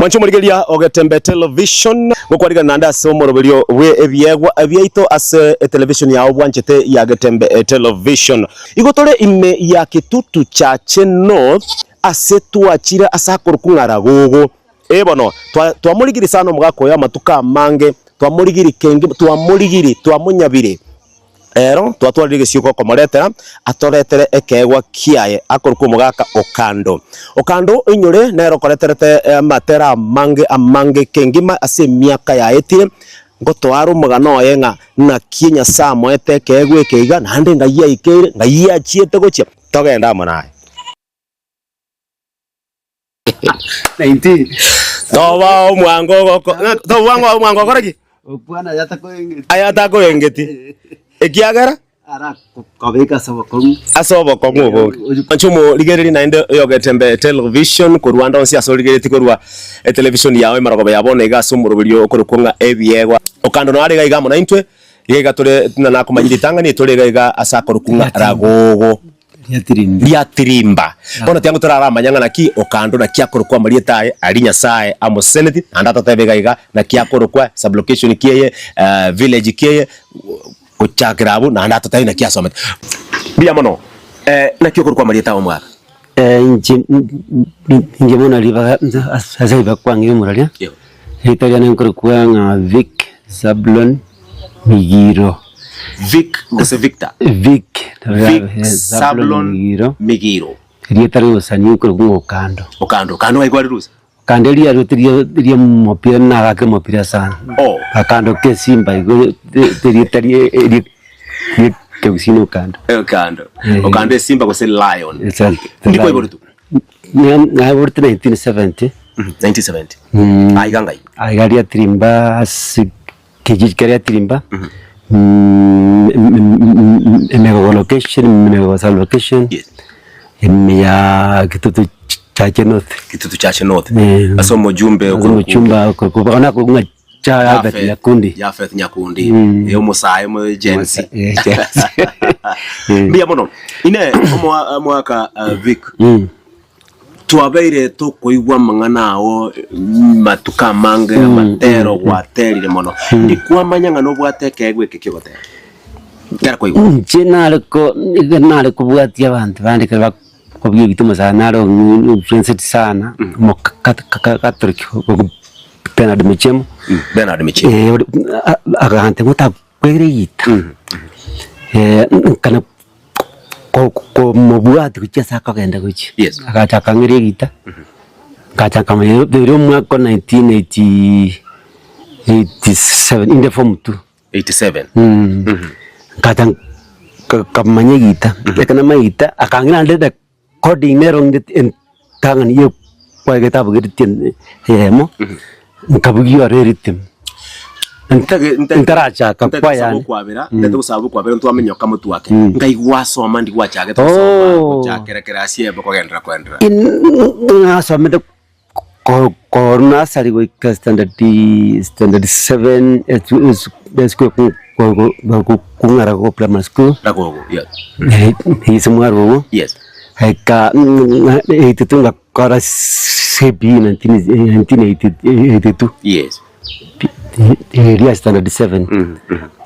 Mwancho murigeria Ogetembe television gukwariga nanda somo roberio we ebyegwa ebyaito ase television ya obwanchete ya Getembe television igotore ime ya kitutu cha North ase tuachira asakuru kungara gogo ebono twamurigiri sana mugakoya matuka mange twamurigiri kenge twamunyabire ero twatwarire ciuko komoretera atoretere ekegwa kiaye akoruko mugaka okando inyure nero koreterete matera amange kengima ase miaka ya etire ngotwaro mugano yenga na kinya samo ete kegwe keiga nande ngaiya ikere ngaiya chiete gochia togenda manaye 19 toba omwango koraki bwana yatako engeti ekiagera ara kobeka asobo kongo manchumo ligereri nainde Ogetembe television ko Rwanda onsi asoligereti ko rwa television yawe maragobe yabone igasumurubiryo okurukunga ebyegwa okando no ari gaiga mona intwe igaiga tore na kumanyitanga ni tore gaiga asakorukunga ragogo ya tirimba bona tiango torara manyanga naki okando na kiakorukwa marietae alinya sae amo senate andata tebegaiga na kiakorukwa sublocation kieye village kieye kuchakirabu na andata taina kiasome bia mono na kiakorukwa marieta omwa nje mona liba asa iba kwangi muralia hitaria na nkorukwa nga Vic Zablon Migiro Vic Zablon Migiro rietari usani uko okando aigwari rusa kande ria rutiria mopira na gake mopira sana akando ke Simba rietari ke usino okando Simba ko se Lion ndiko iborutu na iborutu 1970 aigangai aigaria trimba kijikeria trimba mego location yes ya kitutu cha North aso mujumbe ona kunga cha Yafeth Nyakundi yo musaye mu agency bia mono ine mwaka Vic tuabeire to koigwa manganao matuka mange matero waterire mono ndikwa manyanga no bwateke egwe kikigote yara koigwa nale ko bwatia abantu bandika kubye bituma sana ro friendset sana mo Catholic Bernard Michemo agante mota kwereita kana ko mobwati kuchesa kagenda kuchi yes akachaka ngirigita kachaka mayero mwaka 1987 in the form 87 kachaka kamanyegita ekana maita akangira ndeda coding nero ngit tangani ye kwa getabu gitin yemo nkabugiwa reritim ntaracha kakwa yani kwabera ndeto sabu kwabera ntwamenya kamutu wake ngaigwa soma ndi gwachage to soma chakerekera asie bako gendra kwendra ngasomete ko nasari go standard 7 is ko kungara ko primary school ragogo yes hisemwaro yes heka itutunga kora sebi 1982 yes area standard 7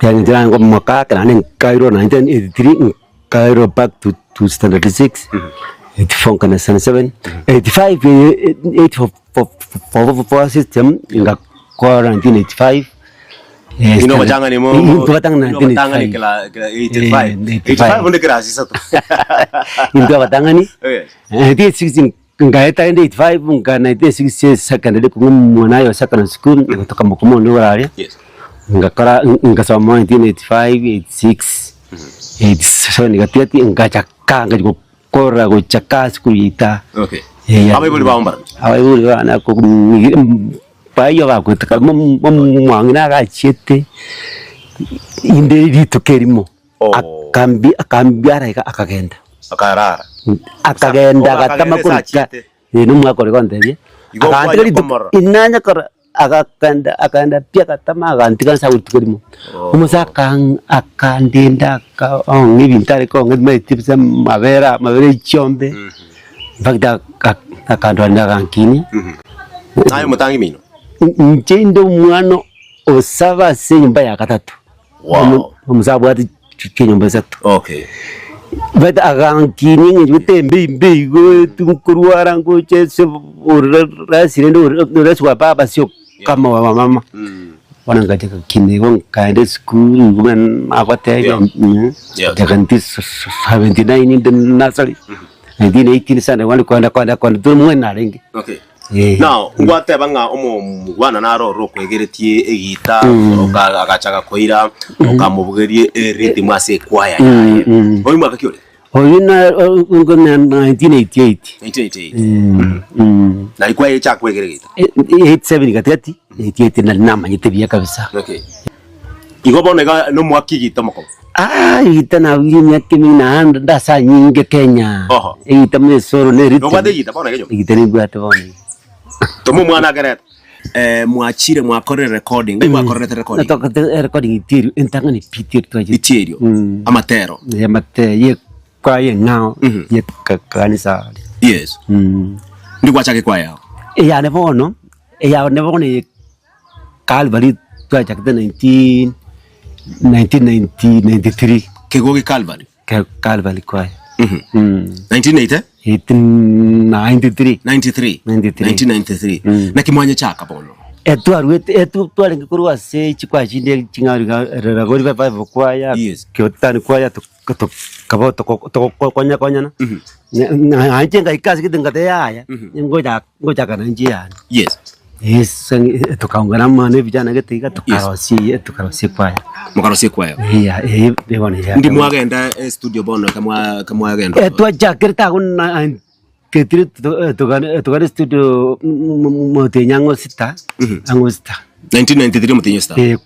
yani jango mwaka kana Cairo 1983 Cairo back to standard 6 84 kana 7 85 for system inga kora 1985 ino bajanga ni mo batanga ni kila 85 unde grasi sato inga batanga ni 16 ngaeta 85 nga 1960 secondary kumwanayo secondary school kutoka Mukomo ndo wale yes ngakara ngasoma 1985 86 87 ngatiati ngachaka ngakora gochaka school ita okay abayibuli baomba abayibuli bana ko payo bakutaka mwangina gachete inde ritokerimo akambiara akagenda akagenda gatama kurika numwako rikonderie akandiri inanya kora akanda pia katama akantika sautukerimo umusaka akandenda ka ngibintare ko ngime tipsa mavere chombe bakda akandwa ndakankini nayo mutangi mino nje ndo mwana osaba se nyumba ya gatatu. Wow. Omusabu ati nyumba zatu. Okay. Bata agankini ngite mbi go tunkuruara ngo chese urasire ndo uraswa baba sio kama wa mama. Wana ngaje kine won kaende school women akwatega jaganti 79 in the nursery. 1918 sana wali kwenda tu mwana ringi. Okay. Now ngwate banga wana naro ro kwegeretie egita agachaga koira okamubugerie rhythm ase kwaya yaye oyi mwaka kiore oyi na 1988 na ikwaya cha kwegere gita 87 gatati 88 na namanyite bia kabisa. Okay. Igobonega no mwaki gita mako gita na wimya kimina nda sa nyinge Kenya gita mesoro ne rhythm no gita bona genyo gita ni bwate bona tomo mwana gareta mwachire mwakore recording mwakore recording natoka recording itirio entangani pitio twaje itirio amatero ye kwa ye ngao ye kanisa. Yes. Ndi kwacha kwa yao ya ne bono Calvary twacha kete 1993 kegogi Calvary kwa 1980 1993 na kimwanya chaka bono twari ngikurwa se chikwa chinde chingari ragori baba kwaya kyotani kwaya kaboto konya na anjenga ikazi kidengate yaya ngoja kana njia. Yes tukaungana mane vijana getiga tukarosi kwaya ndi mwagenda studio bono kamwa agenda twajakirta kuna ketri tukane studio motenyango sita ango sita 1993 motenyango sita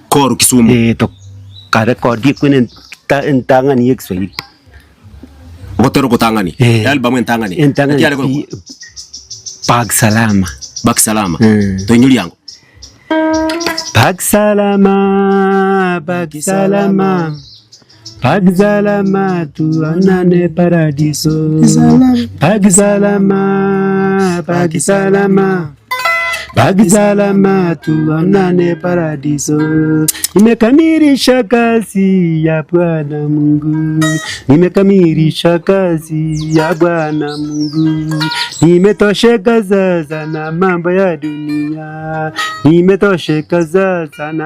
koru Kisumu to kare kodi kwene ntangani Kiswahili Otero kutangani album ntangani Bag Salama to nyuli yangu Bag Salama tuanane paradiso Bag Salama tuanane paradiso. Nimekamilisha kazi ya Bwana Mungu, nimetosheka sasa na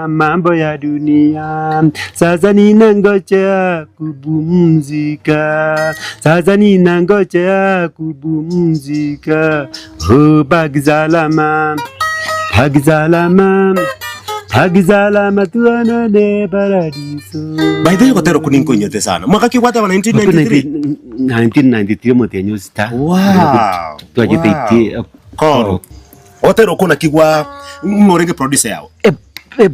mambo ya dunia, sasa ninangojea kupumzika, oh Bag Salama tuanane paradiso. By the way Otero kuninko nyote sana mwaka kiwata wa 1993 motenyo star. Wow. Twajite Koro Otero kuna kigwa ngorenge producer yao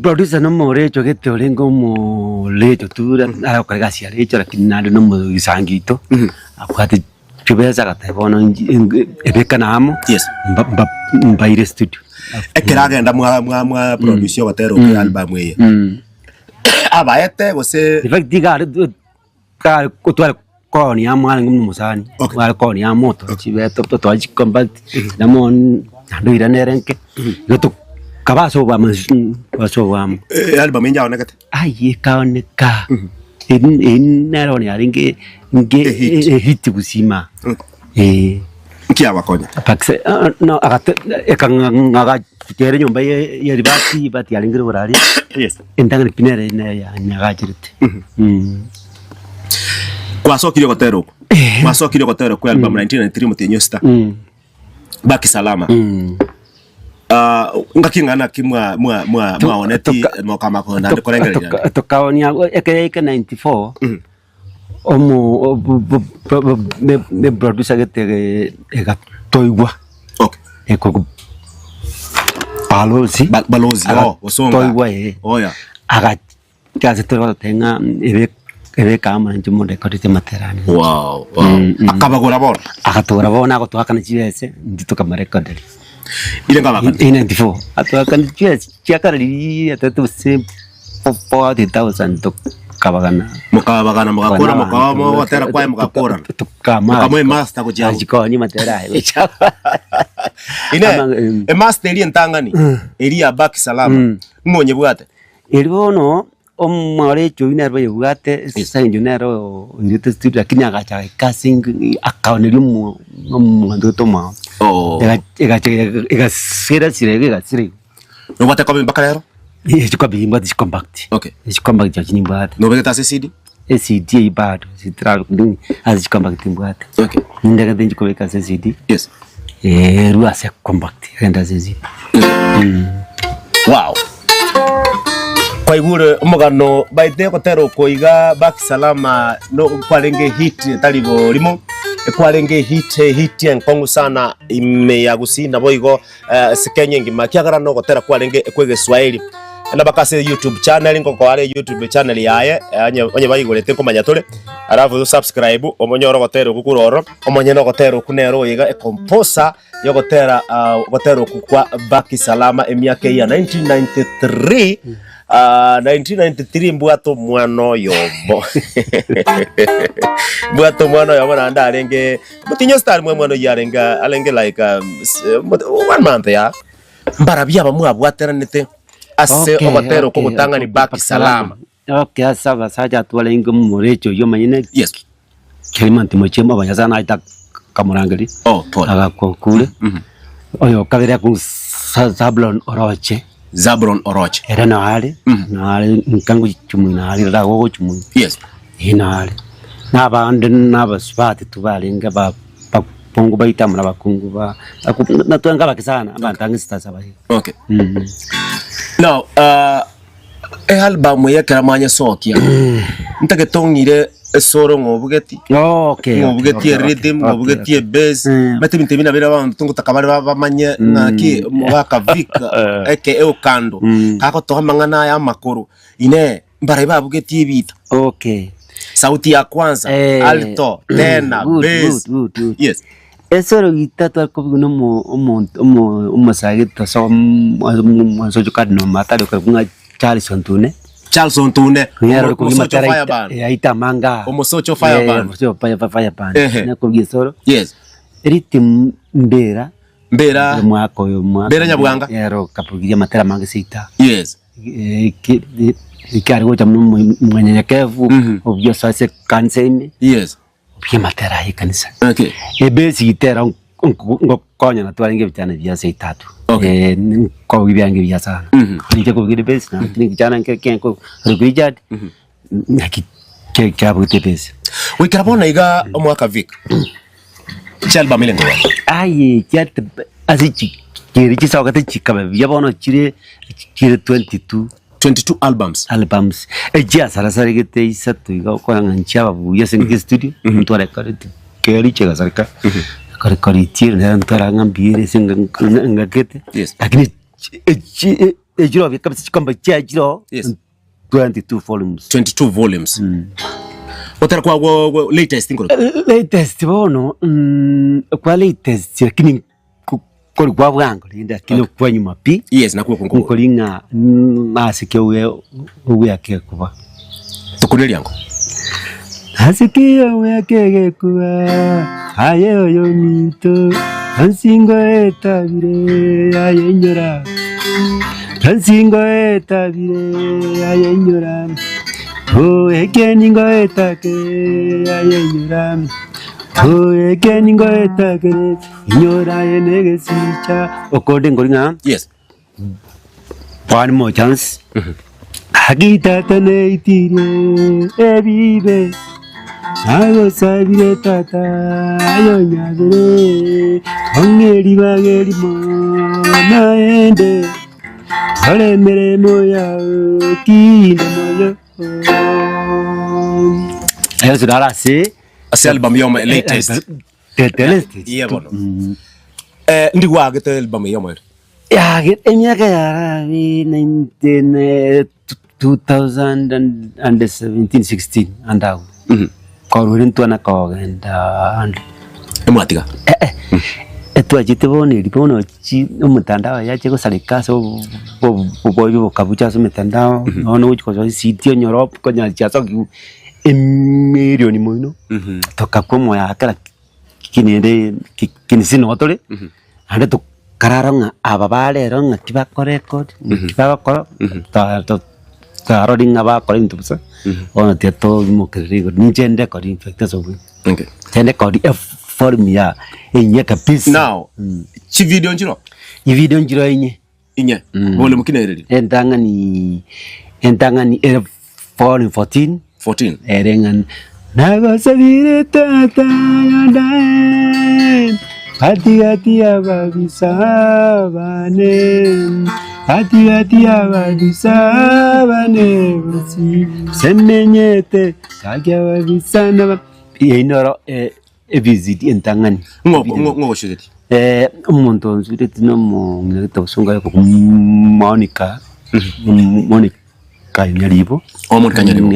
producer no more chogete olengo mo lecho tura akagasi ya lecho lakini nalo no mo isangito akwate chubeza katebono ebeka namo. Yes mbaire studio ekiragenda mwa producer Otero ku album ye abaete gose in fact ka kutwala koni ya mwana ngumusani wala koni ya moto chibeto to ajikombat namo ndoira nerenke goto kabaso ba album inja onekate aye kaoneka in nero ni aringe hit kusima kia wakonya pakse no agate ekanga tere nyumba ye ribati bati alingiro borali. Yes endanga pinere ya nyagajirite kwasokire Otero ku album 1993 motenyo star Bag Salama ngakingana kimwa oneti mokama ko ndande korengerera tokaonia eke 94 omo me producer gete toigwa eko balozi osonga toigwa oya aga kaze to tenga ebe kama njumo record materani. Wow akabagora bona akatwakana chese ndito kama record ile ngaba 94 atwakana chese chakarali atatu se 40,000 to kabagana mukakora Otero kwa mukakora tukama kama master ko jaji ko ni matera ine master eri entangani eri abaki salama mmonye bwate eri bono omwore cyo inarbo yubwate sanjo nero irite studio lakini agacha casting akaoneri mu toma ega sira no bwate kwa mbaka lero chiko bimba compact okay compact cha chini bwate no beta CD CD ibado sitra nduni az compact mbwate okay ndaga denji ko ka CD yes ruase compact renda CD wow kwa igure umugano baite kotero koiga baki salama no kwarenge hit talibo limo kwarenge hit enkongu sana ime ya gusinda boigo sikenye ngima kiagara no kotera kwarenge kwege Swahili na bakase YouTube channel ngo kware YouTube channel yaye onye bayigorete komanya tole aravu subscribe omonyoro gotero kukuroro omonye no gotero kunero yiga composer yo gotera gotero kukwa baki salama emiaka ya 1993 1993 mbwato mwano yobo mbwato mwano yobo nanda alenge mutinyo star mwano yarenga alenge like 1 month ya mbarabya bamwe abwateranete ase ogotero ko gutanga ni baki salama okay asaba saja twalenga murecho yo manyine yes kelimanti mochema banyazana ita kamurangeli pole agakokule oyo kabere ku Zabron Oroche era naale naale nkangu chumu naale rago chumu yes inaale nabande nabaswati tubalenga ba pongo baita mna bakungu ba natwanga bakisana abantangi sitasa bahi okay now album ya karamanya sokia ntake tongire esoro ngobugeti okay ngobugeti rhythm ngobugeti bass bati bintemina bera abantu tungutakabari bamanye naki mubaka vika eke kando kako to mangana ya makuru ine mbara babugeti bita okay sauti ya kwanza alto tena bass yes esoro gitata ko no mo sagito so kadno matado ko nga Charles Ontune Omosocho Fireband yaita manga Omosocho Fireband Fireband na ko gisoro yes ritim mbera mwako yo mbera nyabwanga yero kapugira matera manga sita yes ikari gocha mwenyekevu obyo sase kanseme yes pia matera ikanisa okay ebesi gitera ngokonya na twaringe bitana bya seitatu ko bibyange bya sana nike ko bigire besi na nikijana kenko rugijad naki kyabute besi wikarabona iga omwaka vik chalba milengo aye kyat azichi kirichi sawakate chikabe yabono chire 22 albums ejia sarasari gete isatu iga ko nganchaba buya sengi studio ntware karete keri chega sarika kari tire ntara ngambire singa ngakete lakini ejiro bikabisa chikomba chajiro 22 volumes otera kwa latest ngoro latest bono kwa latest lakini kuri kwa bwango linda kino kwa nyuma pi yes na kwa konko kolinga masike uwe yake kuba tukuneli yango asikia uwe yake kuba ayo yo mito ansingo etabire ayenyora ansingo etabire ayenyora o ekeningo etake ayenyora Ekeningo etake inyora enegesicha okode ngoringa yes one more chance agita tane itire ebibe ayo sabire tata ayo nyagere ongeri bageri mo naende ole meremo ya kinde moyo ayo sudara se ase album yoma latest yeah bono ndi wagete album yoma ya emiaka ya 2017-16 andao korwin tuana kogenda emwatiga etwajite bone lipono chi umutandao yache kusalika so bobo kabucha so mutandao ono uchikozo sitio nyoropo konya chaso emilioni moino toka komo ya kala kinende kinisino otole ande tukararanga ababale ronga tibakore record tibakora tarodinga bakora intubusa ona tieto mukirigo njende kodi infected so okay tende kodi form ya enye kabisa now chi video njiro enye bole mukinereri entangani 14 erengan nago sabire tata yandaen hati ababisabane semenyete kagya babisana inoro visit entangani ngo shireti umuntu nzureti no mu ngito songa ko Monica nyaribo Monica nyaribo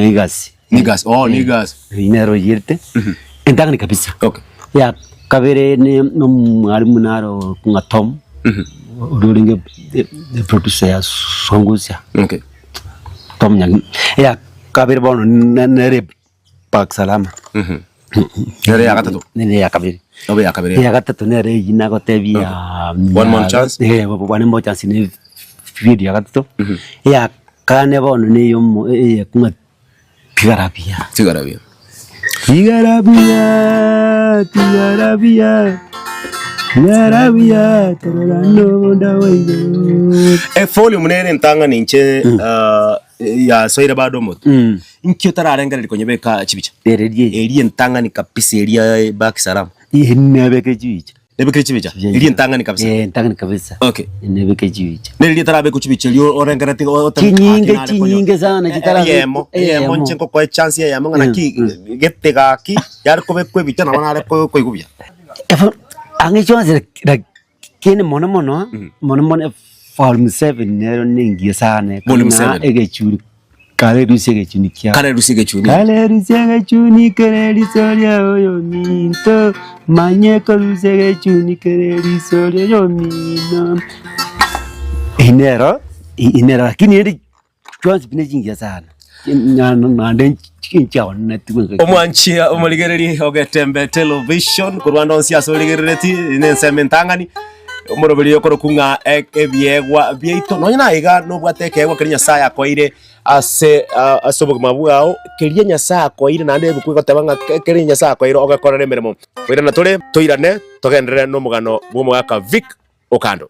nigas inero yirte entangani kabisa okay ya kabere ni mwalimu naro kunga Tom urulinge the producer ya Songusia okay Tom nyang ya kabere bono nere Park Salama nere ya gatatu obe ya kabere ya gatatu nere yina gotebia one more chance ni video ya gatatu ya kane bono ni yomo kunga tigarabia tarano ndaweyo folio munene ntanga ninche ya soira bado moto inkyo tararenga liko nyebeka chibicha eri ntanga ni kapisi eri back salam inebeke chibicha eri ntanga ni kapisa ntanga ni kabisa okay inebeke chibicha neri tarabe ku chibicha rio orenga rati kinyinge sana chitara yemo nchenko ko chance ya manga ki getega ki yar ko be ko bicha na bana ko igubya ange chonse kene mono form 7 nero ningi sana kana egechuri kale rusege chuni kale rusege kere risoria oyo minto manye ko rusege chuni kere risoria yo mino inero lakini eri chonse binejingi sana nande chinchaona tuwe omwanchia omoligereri ogetembe television kurwanda onsiasa oligerereti nenseme ntangani omorobeli yokoro kunga ebyegwa byeito nonyina iga no bwatekegwa kenya saya koire ase asobo mabugao kenya saya koire nande bukugotebanga kenya saya koire ogakorera emeremo koire na tole toirane togendere no mugano bwo mwaka Vic Okando.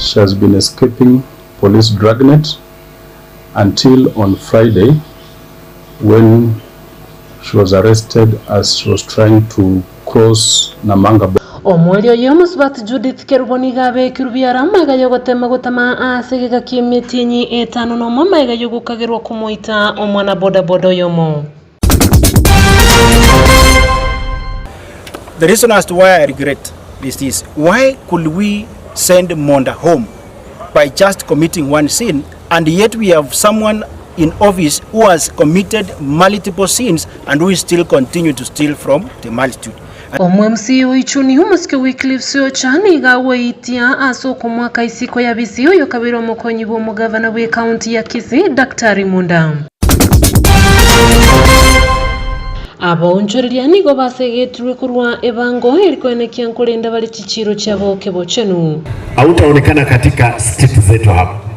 She has been escaping police dragnet until on Friday when she was arrested as she was trying to cross Namanga. Omwelio yomusbat Judith Keruboniga be Kirubiara magayo gotema gotama asegeka kimyetinyi etano no mamaga yogukagerwa kumuita omwana boda yomo. The reason as to why I regret this is, why could we send Monda home by just committing one sin, and yet we have someone in office who has committed multiple sins and who still continue to steal from the multitude? Omwemsi oichuni humuske Wycliffe Siochani gawaitia asoko mwaka isiko ya bizio yokabiro mokonyi bo mugavana we county ya Kisii Daktari Munda. Abonchoreria nigo basegetwe kurwa ebango ilikoenekia nkulinda bali chichiro chabo kebo chenu. Hautaonekana katika state zetu hapa.